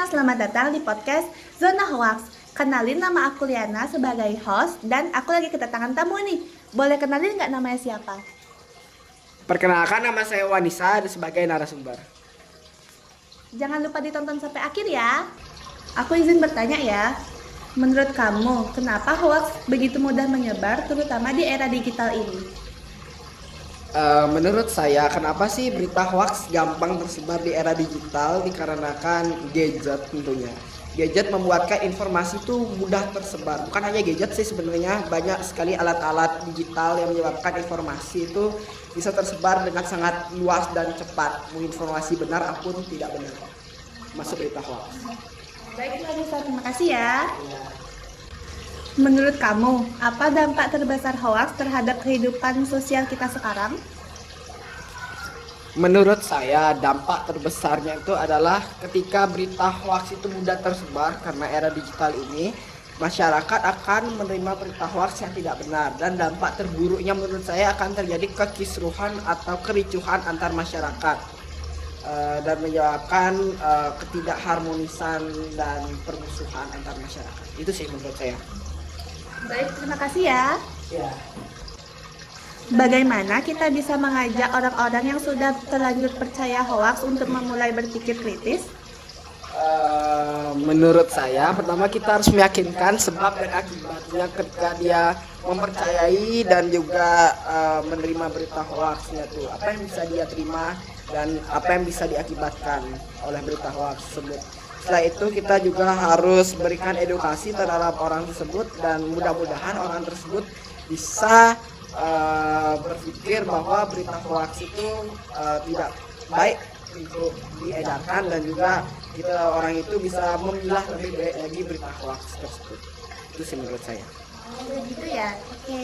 selamat datang di podcast Zona Hoax. Kenalin, nama aku Liana sebagai host dan aku lagi kedatangan tamu nih. Boleh kenalin nggak namanya siapa? Perkenalkan, nama saya Wanisa sebagai narasumber. Jangan lupa ditonton sampai akhir ya. Aku izin bertanya ya. Menurut kamu, kenapa hoax begitu mudah menyebar terutama di era digital ini? Menurut saya, kenapa sih berita hoax gampang tersebar di era digital? Dikarenakan gadget tentunya. Gadget membuatkan informasi itu mudah tersebar. Bukan hanya gadget sih sebenarnya, banyak sekali alat-alat digital yang menyebabkan informasi itu bisa tersebar dengan sangat luas dan cepat. Mau informasi benar apapun tidak benar, masuk berita hoax. Baiklah Nisa, terima kasih ya. Menurut kamu, apa dampak terbesar hoax terhadap kehidupan sosial kita sekarang? Menurut saya, dampak terbesarnya itu adalah ketika berita hoax itu mudah tersebar karena era digital ini, masyarakat akan menerima berita hoax yang tidak benar, dan dampak terburuknya menurut saya akan terjadi kekisruhan atau kericuhan antar masyarakat dan menyebabkan ketidakharmonisan dan permusuhan antar masyarakat. Itu sih menurut saya. Baik, terima kasih ya. Ya. Bagaimana kita bisa mengajak orang-orang yang sudah terlanjur percaya hoax untuk memulai berpikir kritis? Menurut saya, pertama kita harus meyakinkan sebab dan akibatnya ketika dia mempercayai dan juga menerima berita hoaxnya tuh. Apa yang bisa dia terima dan apa yang bisa diakibatkan oleh berita hoax tersebut. Setelah itu kita juga harus berikan edukasi terhadap orang tersebut dan mudah-mudahan orang tersebut bisa berpikir bahwa berita hoax itu tidak baik untuk diedarkan, dan juga kita orang itu bisa memilah lebih baik lagi berita hoax tersebut. Itu sih menurut saya. Begitu ya, oke.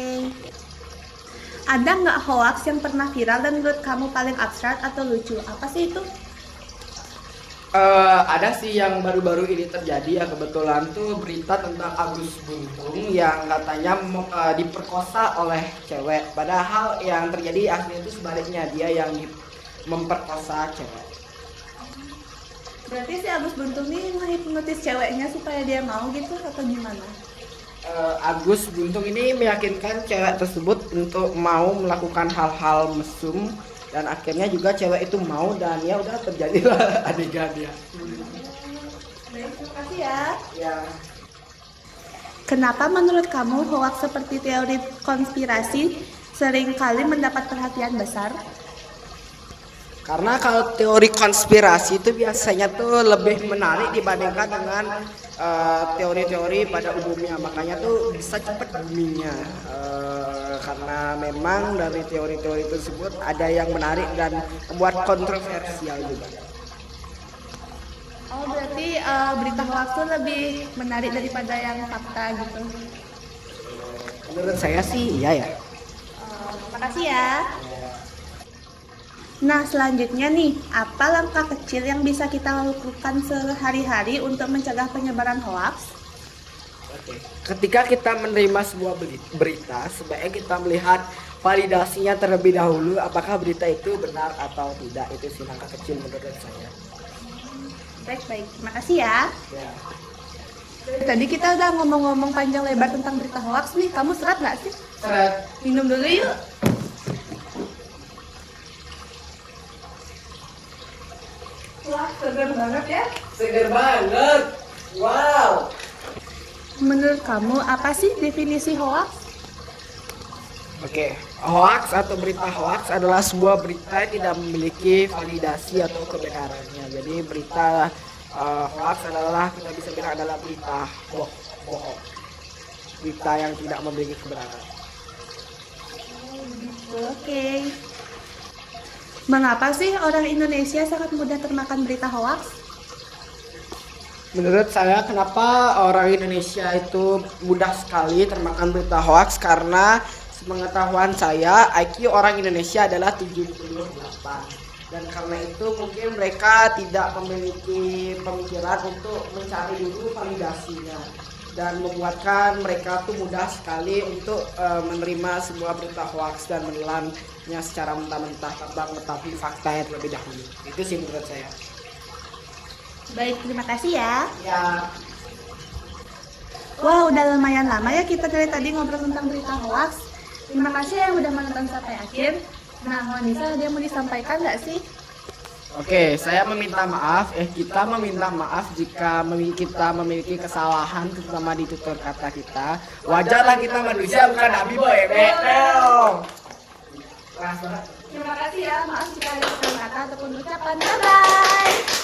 Ada nggak hoax yang pernah viral dan menurut kamu paling abstrak atau lucu? Apa sih itu? Ada sih yang baru-baru ini terjadi ya, kebetulan tuh berita tentang Agus Buntung yang katanya diperkosa oleh cewek, padahal yang terjadi aslinya itu sebaliknya, dia yang memperkosa cewek. Berarti si Agus Buntung ini menghipnotis ceweknya supaya dia mau gitu atau gimana? Agus Buntung ini meyakinkan cewek tersebut untuk mau melakukan hal-hal mesum, dan akhirnya juga cewek itu mau, dan ya udah terjadilah adegan ya. Baik, terima kasih ya. Ya. Kenapa menurut kamu hoax seperti teori konspirasi sering kali mendapat perhatian besar? Karena kalau teori konspirasi itu biasanya tuh lebih menarik dibandingkan dengan teori-teori pada umumnya, makanya tuh bisa cepat boomingnya. Karena memang dari teori-teori tersebut ada yang menarik dan membuat kontroversial juga. Oh, berarti berita hoax itu lebih menarik daripada yang fakta gitu. Menurut saya sih iya ya. Terima kasih ya. Nah, selanjutnya nih, apa langkah kecil yang bisa kita lakukan sehari-hari untuk mencegah penyebaran hoax? Oke. Ketika kita menerima sebuah berita, sebaiknya kita melihat validasinya terlebih dahulu, apakah berita itu benar atau tidak. Itu sih langkah kecil menurut saya. Baik, terima kasih ya. Ya. Tadi kita udah ngomong-ngomong panjang lebar tentang berita hoax nih, kamu serat nggak sih? Serat. Minum dulu yuk. Wah, segar banget ya. Seger banget. Wow. Menurut kamu, apa sih definisi hoax? Oke, hoax atau berita hoax adalah sebuah berita yang tidak memiliki validasi atau kebenarannya. Jadi berita hoax adalah, kita bisa bilang adalah berita bohong. Berita yang tidak memiliki kebenaran. Oke. Mengapa sih orang Indonesia sangat mudah termakan berita hoax? Menurut saya, kenapa orang Indonesia itu mudah sekali termakan berita hoax, karena sepengetahuan saya IQ orang Indonesia adalah 78, dan karena itu mungkin mereka tidak memiliki pemikiran untuk mencari dulu validasinya, dan membuatkan mereka tuh mudah sekali untuk menerima sebuah berita hoax dan menelannya secara mentah-mentah tanpa mengetahui faktanya terlebih dahulu. Itu sih menurut saya. Baik, terima kasih ya. Ya. Wah, udah lumayan lama ya kita dari tadi ngobrol tentang berita hoax. Terima kasih yang udah menonton sampai akhir. Nah, Wanisa, dia mau disampaikan nggak sih? Oke, saya meminta maaf. Kita meminta maaf jika kita memiliki kesalahan, terutama di tutur kata kita. Wajarlah kita manusia, bukan nabi boy. Betul. Terima kasih ya, maaf jika ada kesalahan kata ataupun ucapan. Bye-bye!